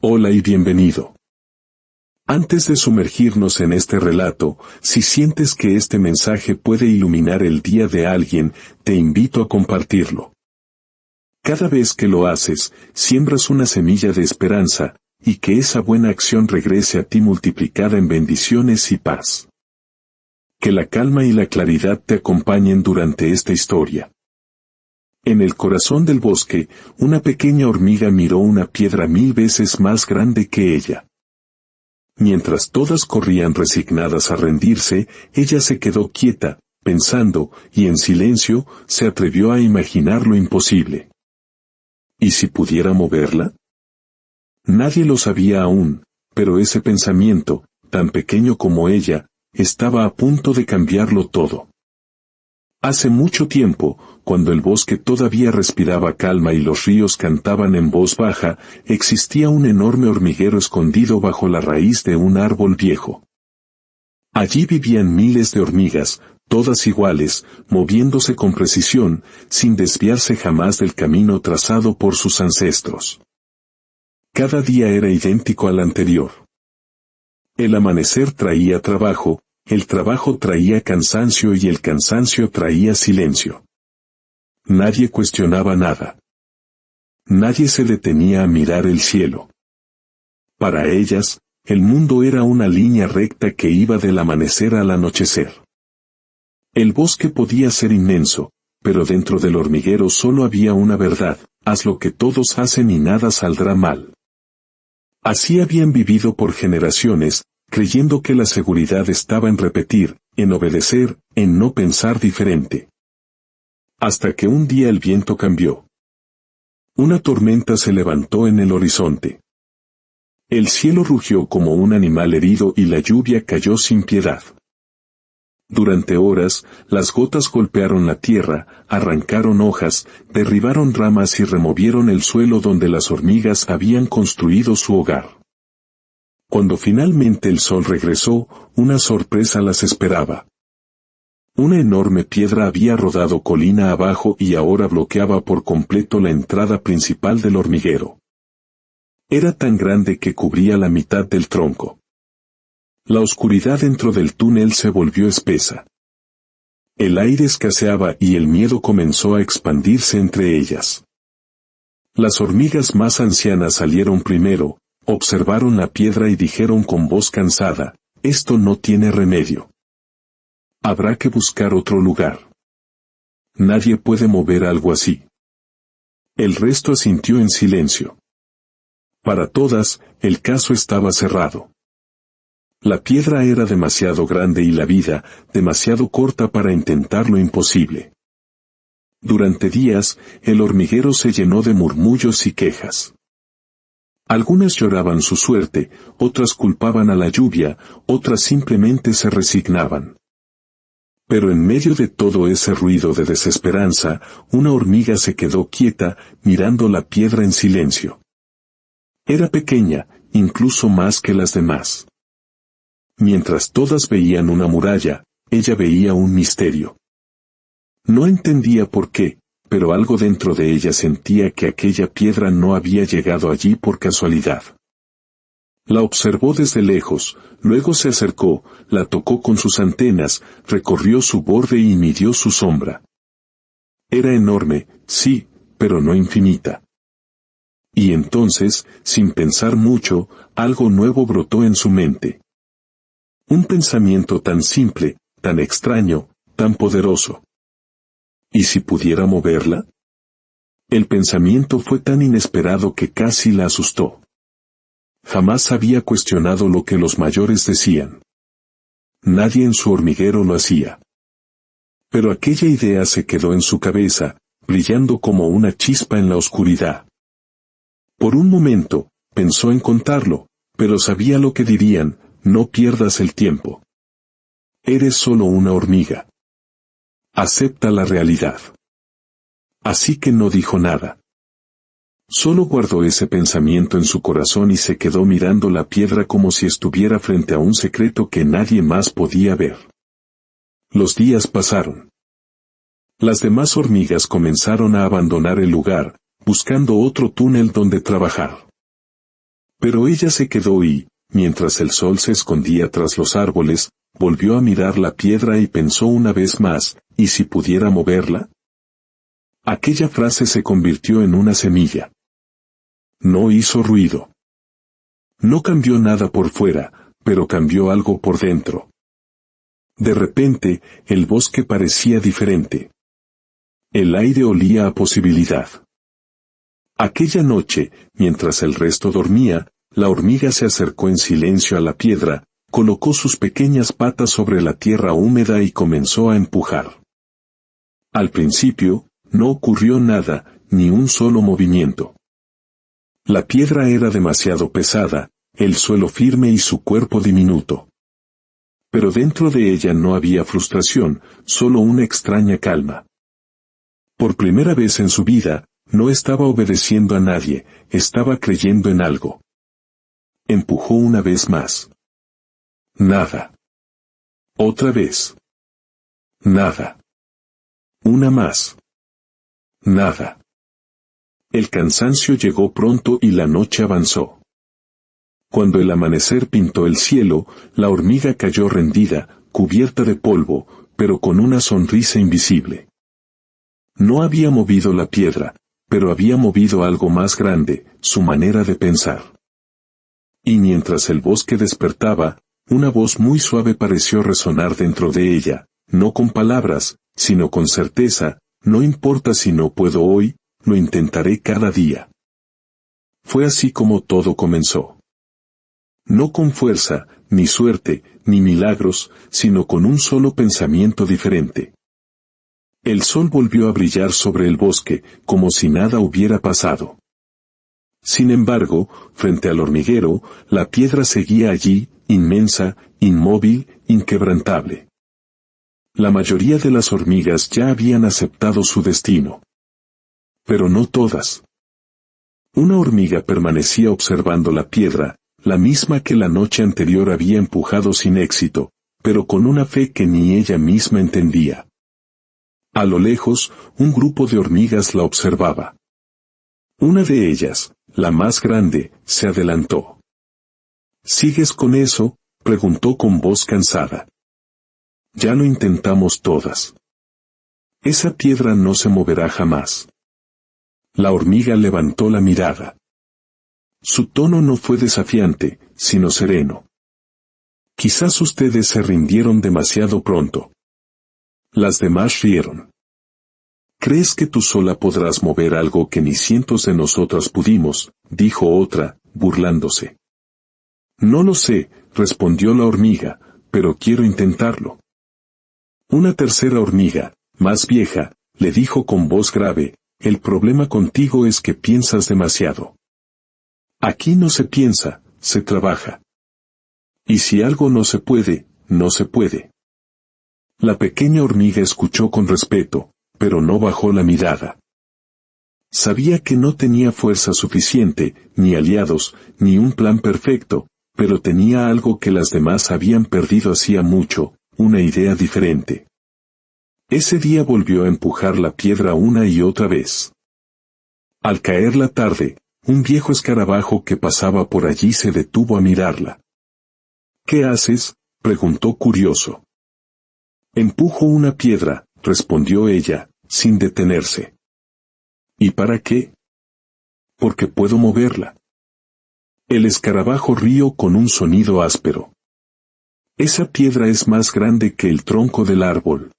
Hola y bienvenido. Antes de sumergirnos en este relato, si sientes que este mensaje puede iluminar el día de alguien, te invito a compartirlo. Cada vez que lo haces, siembras una semilla de esperanza, y que esa buena acción regrese a ti multiplicada en bendiciones y paz. Que la calma y la claridad te acompañen durante esta historia. En el corazón del bosque, una pequeña hormiga miró una piedra 1000 veces más grande que ella. Mientras todas corrían resignadas a rendirse, ella se quedó quieta, pensando, y en silencio, se atrevió a imaginar lo imposible. ¿Y si pudiera moverla? Nadie lo sabía aún, pero ese pensamiento, tan pequeño como ella, estaba a punto de cambiarlo todo. Hace mucho tiempo, cuando el bosque todavía respiraba calma y los ríos cantaban en voz baja, existía un enorme hormiguero escondido bajo la raíz de un árbol viejo. Allí vivían miles de hormigas, todas iguales, moviéndose con precisión, sin desviarse jamás del camino trazado por sus ancestros. Cada día era idéntico al anterior. El amanecer traía trabajo, el trabajo traía cansancio y el cansancio traía silencio. Nadie cuestionaba nada. Nadie se detenía a mirar el cielo. Para ellas, el mundo era una línea recta que iba del amanecer al anochecer. El bosque podía ser inmenso, pero dentro del hormiguero solo había una verdad: haz lo que todos hacen y nada saldrá mal. Así habían vivido por generaciones, creyendo que la seguridad estaba en repetir, en obedecer, en no pensar diferente. Hasta que un día el viento cambió. Una tormenta se levantó en el horizonte. El cielo rugió como un animal herido y la lluvia cayó sin piedad. Durante horas, las gotas golpearon la tierra, arrancaron hojas, derribaron ramas y removieron el suelo donde las hormigas habían construido su hogar. Cuando finalmente el sol regresó, una sorpresa las esperaba. Una enorme piedra había rodado colina abajo y ahora bloqueaba por completo la entrada principal del hormiguero. Era tan grande que cubría la mitad del tronco. La oscuridad dentro del túnel se volvió espesa. El aire escaseaba y el miedo comenzó a expandirse entre ellas. Las hormigas más ancianas salieron primero, observaron la piedra y dijeron con voz cansada: esto no tiene remedio. Habrá que buscar otro lugar. Nadie puede mover algo así. El resto asintió en silencio. Para todas, el caso estaba cerrado. La piedra era demasiado grande y la vida, demasiado corta para intentar lo imposible. Durante días, el hormiguero se llenó de murmullos y quejas. Algunas lloraban su suerte, otras culpaban a la lluvia, otras simplemente se resignaban. Pero en medio de todo ese ruido de desesperanza, una hormiga se quedó quieta, mirando la piedra en silencio. Era pequeña, incluso más que las demás. Mientras todas veían una muralla, ella veía un misterio. No entendía por qué, pero algo dentro de ella sentía que aquella piedra no había llegado allí por casualidad. La observó desde lejos, luego se acercó, la tocó con sus antenas, recorrió su borde y midió su sombra. Era enorme, sí, pero no infinita. Y entonces, sin pensar mucho, algo nuevo brotó en su mente. Un pensamiento tan simple, tan extraño, tan poderoso. ¿Y si pudiera moverla? El pensamiento fue tan inesperado que casi la asustó. Jamás había cuestionado lo que los mayores decían. Nadie en su hormiguero lo hacía. Pero aquella idea se quedó en su cabeza, brillando como una chispa en la oscuridad. Por un momento, pensó en contarlo, pero sabía lo que dirían: no pierdas el tiempo. Eres solo una hormiga. Acepta la realidad. Así que no dijo nada. Solo guardó ese pensamiento en su corazón y se quedó mirando la piedra como si estuviera frente a un secreto que nadie más podía ver. Los días pasaron. Las demás hormigas comenzaron a abandonar el lugar, buscando otro túnel donde trabajar. Pero ella se quedó y, mientras el sol se escondía tras los árboles, volvió a mirar la piedra y pensó una vez más, ¿y si pudiera moverla? Aquella frase se convirtió en una semilla. No hizo ruido. No cambió nada por fuera, pero cambió algo por dentro. De repente, el bosque parecía diferente. El aire olía a posibilidad. Aquella noche, mientras el resto dormía, la hormiga se acercó en silencio a la piedra, colocó sus pequeñas patas sobre la tierra húmeda y comenzó a empujar. Al principio, no ocurrió nada, ni un solo movimiento. La piedra era demasiado pesada, el suelo firme y su cuerpo diminuto. Pero dentro de ella no había frustración, solo una extraña calma. Por primera vez en su vida, no estaba obedeciendo a nadie, estaba creyendo en algo. Empujó una vez más. Nada. Otra vez. Nada. Una más. Nada. El cansancio llegó pronto y la noche avanzó. Cuando el amanecer pintó el cielo, la hormiga cayó rendida, cubierta de polvo, pero con una sonrisa invisible. No había movido la piedra, pero había movido algo más grande, su manera de pensar. Y mientras el bosque despertaba, una voz muy suave pareció resonar dentro de ella, no con palabras, sino con certeza, no importa si no puedo hoy, lo intentaré cada día. Fue así como todo comenzó. No con fuerza, ni suerte, ni milagros, sino con un solo pensamiento diferente. El sol volvió a brillar sobre el bosque, como si nada hubiera pasado. Sin embargo, frente al hormiguero, la piedra seguía allí, inmensa, inmóvil, inquebrantable. La mayoría de las hormigas ya habían aceptado su destino. Pero no todas. Una hormiga permanecía observando la piedra, la misma que la noche anterior había empujado sin éxito, pero con una fe que ni ella misma entendía. A lo lejos, un grupo de hormigas la observaba. Una de ellas, la más grande, se adelantó. ¿Sigues con eso?, preguntó con voz cansada. Ya lo intentamos todas. Esa piedra no se moverá jamás. La hormiga levantó la mirada. Su tono no fue desafiante, sino sereno. Quizás ustedes se rindieron demasiado pronto. Las demás rieron. ¿Crees que tú sola podrás mover algo que ni cientos de nosotras pudimos?, dijo otra, burlándose. No lo sé, respondió la hormiga, pero quiero intentarlo. Una tercera hormiga, más vieja, le dijo con voz grave, el problema contigo es que piensas demasiado. Aquí no se piensa, se trabaja. Y si algo no se puede, no se puede. La pequeña hormiga escuchó con respeto, pero no bajó la mirada. Sabía que no tenía fuerza suficiente, ni aliados, ni un plan perfecto, pero tenía algo que las demás habían perdido hacía mucho, una idea diferente. Ese día volvió a empujar la piedra una y otra vez. Al caer la tarde, un viejo escarabajo que pasaba por allí se detuvo a mirarla. ¿Qué haces?, preguntó curioso. Empujo una piedra, respondió ella, sin detenerse. ¿Y para qué? Porque puedo moverla. El escarabajo rió con un sonido áspero. Esa piedra es más grande que el tronco del árbol.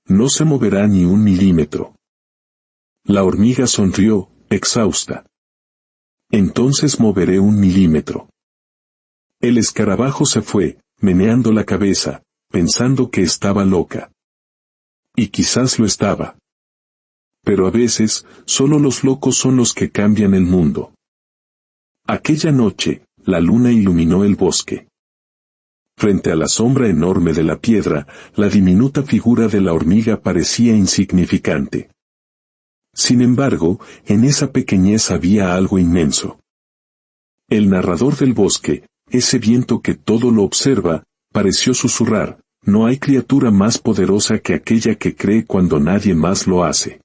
No se moverá ni un milímetro. La hormiga sonrió, exhausta. Entonces moveré 1 milímetro. El escarabajo se fue, meneando la cabeza, pensando que estaba loca. Y quizás lo estaba. Pero a veces, solo los locos son los que cambian el mundo. Aquella noche, la luna iluminó el bosque. Frente a la sombra enorme de la piedra, la diminuta figura de la hormiga parecía insignificante. Sin embargo, en esa pequeñez había algo inmenso. El narrador del bosque, ese viento que todo lo observa, pareció susurrar, no hay criatura más poderosa que aquella que cree cuando nadie más lo hace.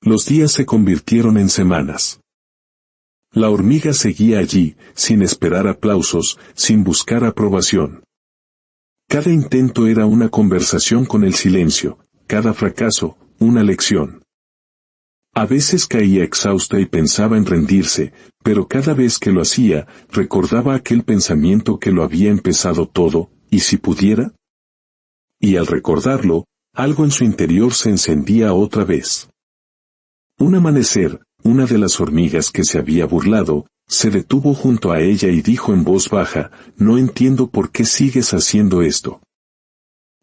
Los días se convirtieron en semanas. La hormiga seguía allí, sin esperar aplausos, sin buscar aprobación. Cada intento era una conversación con el silencio, cada fracaso, una lección. A veces caía exhausta y pensaba en rendirse, pero cada vez que lo hacía, recordaba aquel pensamiento que lo había empezado todo, ¿y si pudiera? Y al recordarlo, algo en su interior se encendía otra vez. Un amanecer, una de las hormigas que se había burlado, se detuvo junto a ella y dijo en voz baja, «No entiendo por qué sigues haciendo esto».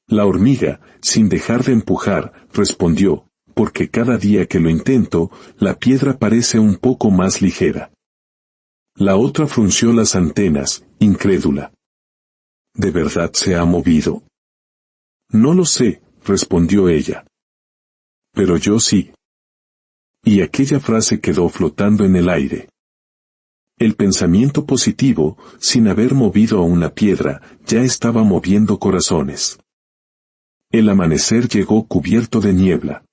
La hormiga, sin dejar de empujar, respondió, «Porque cada día que lo intento, la piedra parece un poco más ligera». La otra frunció las antenas, incrédula. ¿De verdad se ha movido? No lo sé, respondió ella. Pero yo sí. Y aquella frase quedó flotando en el aire. El pensamiento positivo, sin haber movido a una piedra, ya estaba moviendo corazones. El amanecer llegó cubierto de niebla.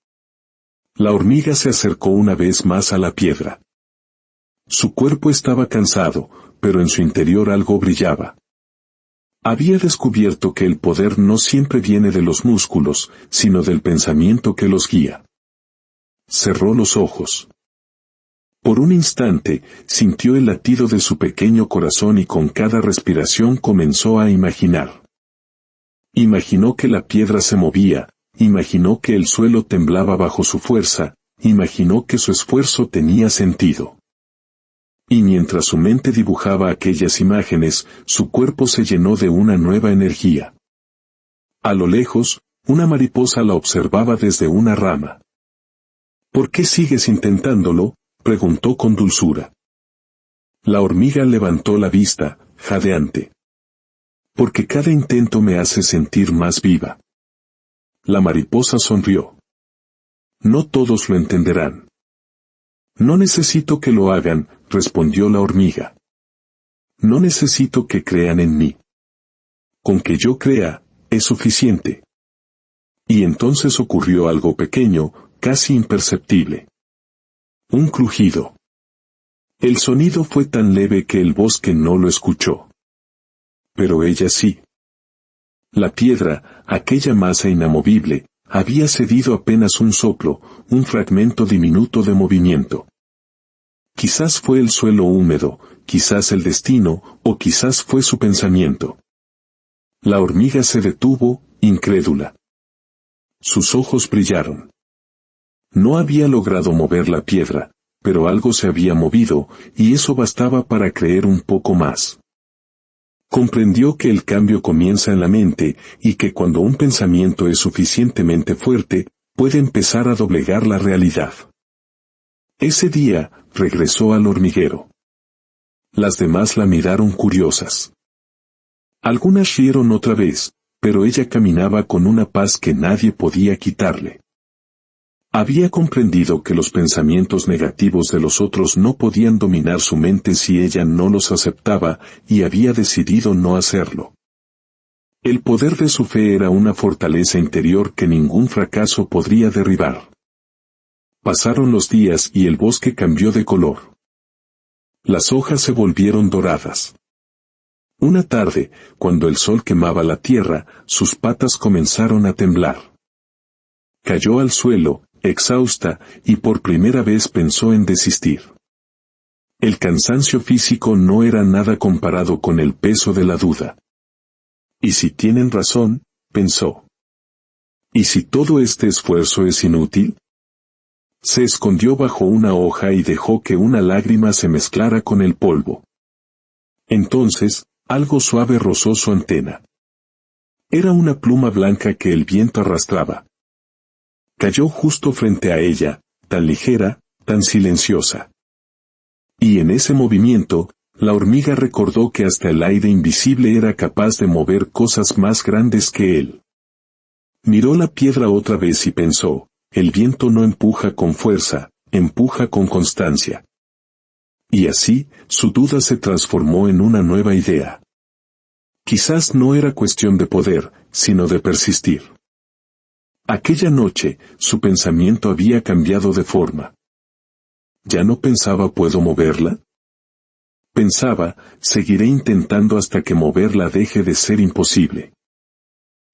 La hormiga se acercó una vez más a la piedra. Su cuerpo estaba cansado, pero en su interior algo brillaba. Había descubierto que el poder no siempre viene de los músculos, sino del pensamiento que los guía. Cerró los ojos. Por un instante, sintió el latido de su pequeño corazón y con cada respiración comenzó a imaginar. Imaginó que la piedra se movía, imaginó que el suelo temblaba bajo su fuerza, imaginó que su esfuerzo tenía sentido. Y mientras su mente dibujaba aquellas imágenes, su cuerpo se llenó de una nueva energía. A lo lejos, una mariposa la observaba desde una rama. ¿Por qué sigues intentándolo?, preguntó con dulzura. La hormiga levantó la vista, jadeante. Porque cada intento me hace sentir más viva. La mariposa sonrió. No todos lo entenderán. No necesito que lo hagan, respondió la hormiga. No necesito que crean en mí. Con que yo crea, es suficiente. Y entonces ocurrió algo pequeño, casi imperceptible. Un crujido. El sonido fue tan leve que el bosque no lo escuchó. Pero ella sí. La piedra, aquella masa inamovible, había cedido apenas un soplo, un fragmento diminuto de movimiento. Quizás fue el suelo húmedo, quizás el destino, o quizás fue su pensamiento. La hormiga se detuvo, incrédula. Sus ojos brillaron. No había logrado mover la piedra, pero algo se había movido, y eso bastaba para creer un poco más. Comprendió que el cambio comienza en la mente, y que cuando un pensamiento es suficientemente fuerte, puede empezar a doblegar la realidad. Ese día, regresó al hormiguero. Las demás la miraron curiosas. Algunas rieron otra vez, pero ella caminaba con una paz que nadie podía quitarle. Había comprendido que los pensamientos negativos de los otros no podían dominar su mente si ella no los aceptaba, y había decidido no hacerlo. El poder de su fe era una fortaleza interior que ningún fracaso podría derribar. Pasaron los días y el bosque cambió de color. Las hojas se volvieron doradas. Una tarde, cuando el sol quemaba la tierra, sus patas comenzaron a temblar. Cayó al suelo, exhausta, y por primera vez pensó en desistir. El cansancio físico no era nada comparado con el peso de la duda. ¿Y si tienen razón?, pensó. ¿Y si todo este esfuerzo es inútil? Se escondió bajo una hoja y dejó que una lágrima se mezclara con el polvo. Entonces, algo suave rozó su antena. Era una pluma blanca que el viento arrastraba. Cayó justo frente a ella, tan ligera, tan silenciosa. Y en ese movimiento, la hormiga recordó que hasta el aire invisible era capaz de mover cosas más grandes que él. Miró la piedra otra vez y pensó, el viento no empuja con fuerza, empuja con constancia. Y así, su duda se transformó en una nueva idea. Quizás no era cuestión de poder, sino de persistir. Aquella noche, su pensamiento había cambiado de forma. ¿Ya no pensaba puedo moverla? Pensaba, seguiré intentando hasta que moverla deje de ser imposible.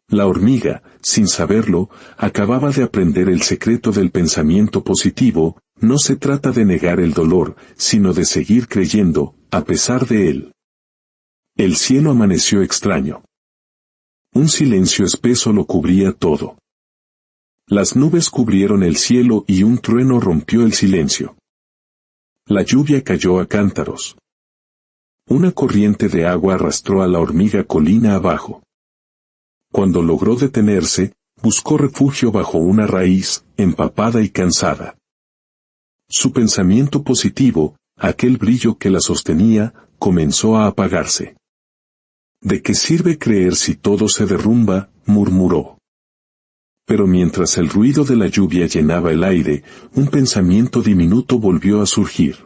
La hormiga, sin saberlo, acababa de aprender el secreto del pensamiento positivo. No se trata de negar el dolor, sino de seguir creyendo, a pesar de él. El cielo amaneció extraño. Un silencio espeso lo cubría todo. Las nubes cubrieron el cielo y un trueno rompió el silencio. La lluvia cayó a cántaros. Una corriente de agua arrastró a la hormiga colina abajo. Cuando logró detenerse, buscó refugio bajo una raíz, empapada y cansada. Su pensamiento positivo, aquel brillo que la sostenía, comenzó a apagarse. ¿De qué sirve creer si todo se derrumba?, murmuró. Pero mientras el ruido de la lluvia llenaba el aire, un pensamiento diminuto volvió a surgir.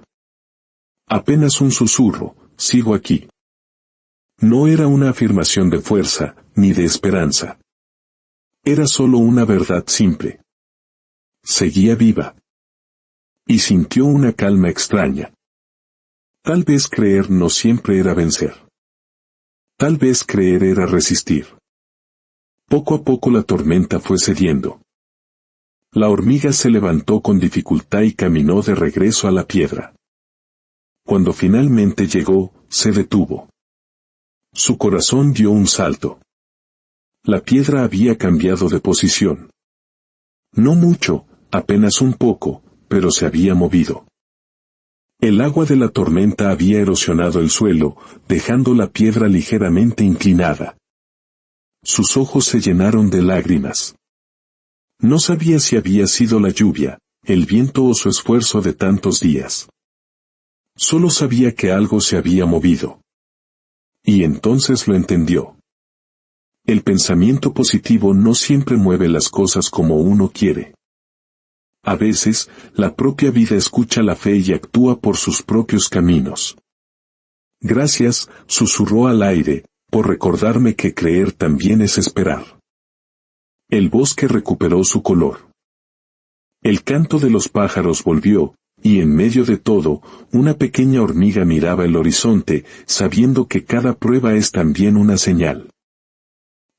Apenas un susurro, sigo aquí. No era una afirmación de fuerza, ni de esperanza. Era solo una verdad simple. Seguía viva. Y sintió una calma extraña. Tal vez creer no siempre era vencer. Tal vez creer era resistir. Poco a poco la tormenta fue cediendo. La hormiga se levantó con dificultad y caminó de regreso a la piedra. Cuando finalmente llegó, se detuvo. Su corazón dio un salto. La piedra había cambiado de posición. No mucho, apenas un poco, pero se había movido. El agua de la tormenta había erosionado el suelo, dejando la piedra ligeramente inclinada. Sus ojos se llenaron de lágrimas. No sabía si había sido la lluvia, el viento o su esfuerzo de tantos días. Solo sabía que algo se había movido. Y entonces lo entendió. El pensamiento positivo no siempre mueve las cosas como uno quiere. A veces, la propia vida escucha la fe y actúa por sus propios caminos. Gracias, susurró al aire, por recordarme que creer también es esperar. El bosque recuperó su color. El canto de los pájaros volvió, y en medio de todo, una pequeña hormiga miraba el horizonte, sabiendo que cada prueba es también una señal.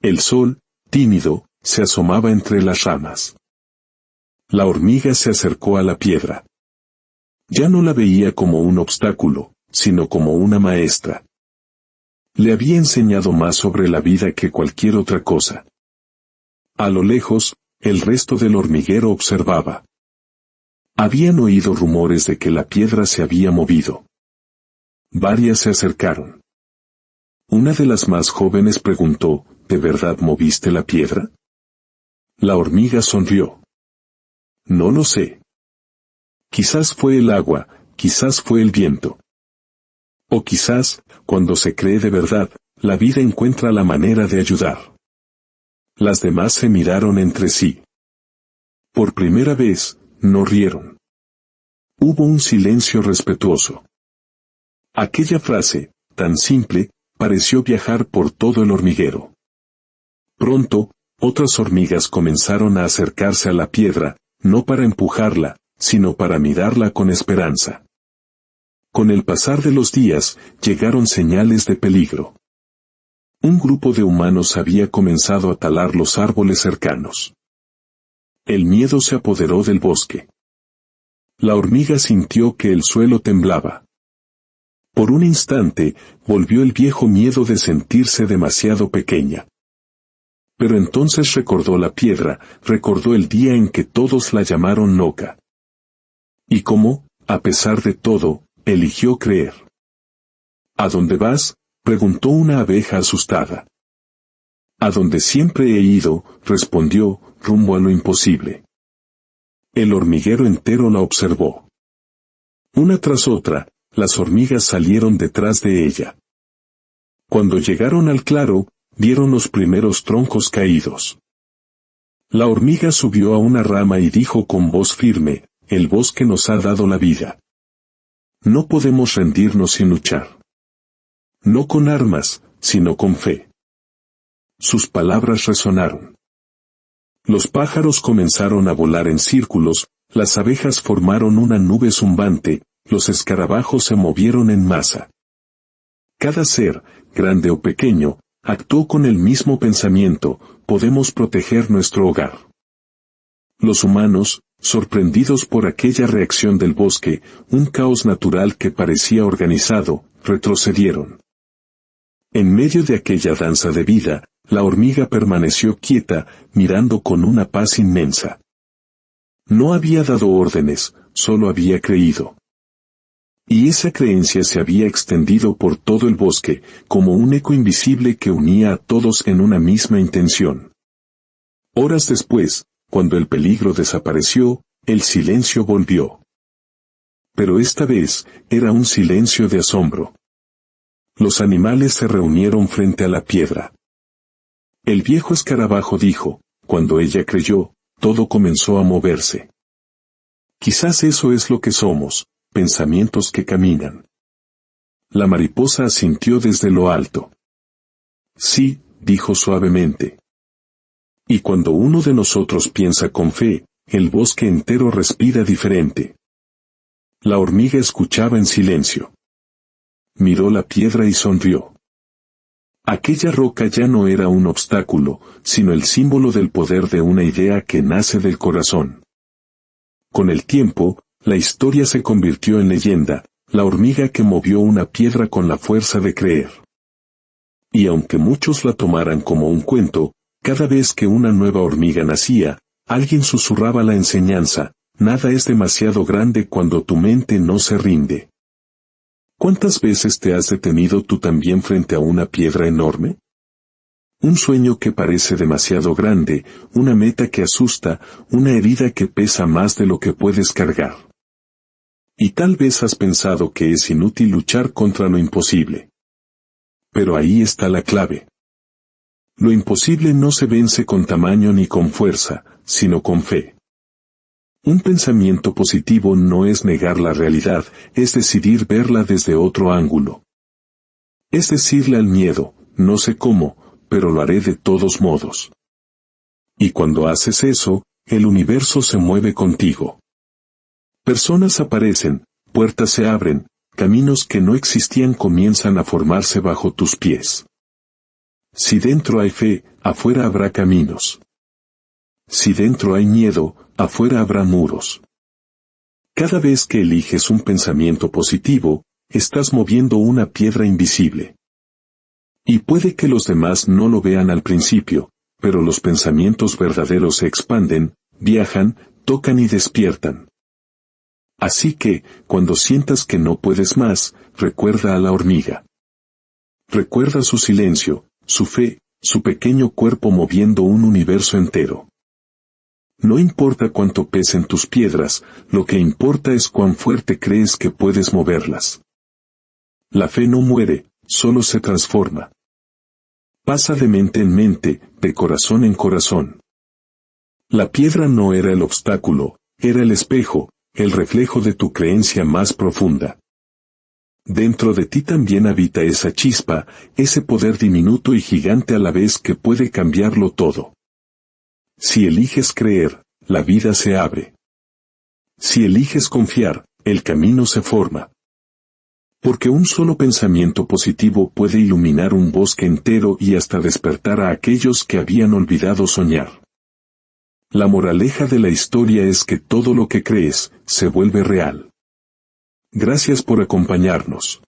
El sol, tímido, se asomaba entre las ramas. La hormiga se acercó a la piedra. Ya no la veía como un obstáculo, sino como una maestra. Le había enseñado más sobre la vida que cualquier otra cosa. A lo lejos, el resto del hormiguero observaba. Habían oído rumores de que la piedra se había movido. Varias se acercaron. Una de las más jóvenes preguntó, ¿de verdad moviste la piedra? La hormiga sonrió. No lo sé. Quizás fue el agua, quizás fue el viento. O quizás, cuando se cree de verdad, la vida encuentra la manera de ayudar. Las demás se miraron entre sí. Por primera vez, no rieron. Hubo un silencio respetuoso. Aquella frase, tan simple, pareció viajar por todo el hormiguero. Pronto, otras hormigas comenzaron a acercarse a la piedra, no para empujarla, sino para mirarla con esperanza. Con el pasar de los días, llegaron señales de peligro. Un grupo de humanos había comenzado a talar los árboles cercanos. El miedo se apoderó del bosque. La hormiga sintió que el suelo temblaba. Por un instante, volvió el viejo miedo de sentirse demasiado pequeña. Pero entonces recordó la piedra, recordó el día en que todos la llamaron loca. Y cómo, a pesar de todo, eligió creer. ¿A dónde vas?, preguntó una abeja asustada. A donde siempre he ido, respondió, rumbo a lo imposible. El hormiguero entero la observó. Una tras otra, las hormigas salieron detrás de ella. Cuando llegaron al claro, vieron los primeros troncos caídos. La hormiga subió a una rama y dijo con voz firme, el bosque nos ha dado la vida. No podemos rendirnos sin luchar. No con armas, sino con fe. Sus palabras resonaron. Los pájaros comenzaron a volar en círculos, las abejas formaron una nube zumbante, los escarabajos se movieron en masa. Cada ser, grande o pequeño, actuó con el mismo pensamiento: podemos proteger nuestro hogar. Los humanos, sorprendidos por aquella reacción del bosque, un caos natural que parecía organizado, retrocedieron. En medio de aquella danza de vida, la hormiga permaneció quieta, mirando con una paz inmensa. No había dado órdenes, solo había creído. Y esa creencia se había extendido por todo el bosque, como un eco invisible que unía a todos en una misma intención. Horas después, cuando el peligro desapareció, el silencio volvió. Pero esta vez, era un silencio de asombro. Los animales se reunieron frente a la piedra. El viejo escarabajo dijo: cuando ella creyó, todo comenzó a moverse. Quizás eso es lo que somos, pensamientos que caminan. La mariposa asintió desde lo alto. Sí, dijo suavemente. Y cuando uno de nosotros piensa con fe, el bosque entero respira diferente. La hormiga escuchaba en silencio. Miró la piedra y sonrió. Aquella roca ya no era un obstáculo, sino el símbolo del poder de una idea que nace del corazón. Con el tiempo, la historia se convirtió en leyenda: la hormiga que movió una piedra con la fuerza de creer. Y aunque muchos la tomaran como un cuento, cada vez que una nueva hormiga nacía, alguien susurraba la enseñanza: nada es demasiado grande cuando tu mente no se rinde. ¿Cuántas veces te has detenido tú también frente a una piedra enorme? Un sueño que parece demasiado grande, una meta que asusta, una herida que pesa más de lo que puedes cargar. Y tal vez has pensado que es inútil luchar contra lo imposible. Pero ahí está la clave. Lo imposible no se vence con tamaño ni con fuerza, sino con fe. Un pensamiento positivo no es negar la realidad, es decidir verla desde otro ángulo. Es decirle al miedo: no sé cómo, pero lo haré de todos modos. Y cuando haces eso, el universo se mueve contigo. Personas aparecen, puertas se abren, caminos que no existían comienzan a formarse bajo tus pies. Si dentro hay fe, afuera habrá caminos. Si dentro hay miedo, afuera habrá muros. Cada vez que eliges un pensamiento positivo, estás moviendo una piedra invisible. Y puede que los demás no lo vean al principio, pero los pensamientos verdaderos se expanden, viajan, tocan y despiertan. Así que, cuando sientas que no puedes más, recuerda a la hormiga. Recuerda su silencio, su fe, su pequeño cuerpo moviendo un universo entero. No importa cuánto pesen tus piedras, lo que importa es cuán fuerte crees que puedes moverlas. La fe no muere, solo se transforma. Pasa de mente en mente, de corazón en corazón. La piedra no era el obstáculo, era el espejo, el reflejo de tu creencia más profunda. Dentro de ti también habita esa chispa, ese poder diminuto y gigante a la vez que puede cambiarlo todo. Si eliges creer, la vida se abre. Si eliges confiar, el camino se forma. Porque un solo pensamiento positivo puede iluminar un bosque entero y hasta despertar a aquellos que habían olvidado soñar. La moraleja de la historia es que todo lo que crees, se vuelve real. Gracias por acompañarnos.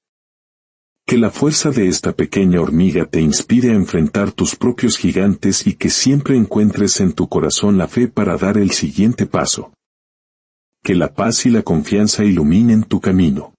Que la fuerza de esta pequeña hormiga te inspire a enfrentar tus propios gigantes y que siempre encuentres en tu corazón la fe para dar el siguiente paso. Que la paz y la confianza iluminen tu camino.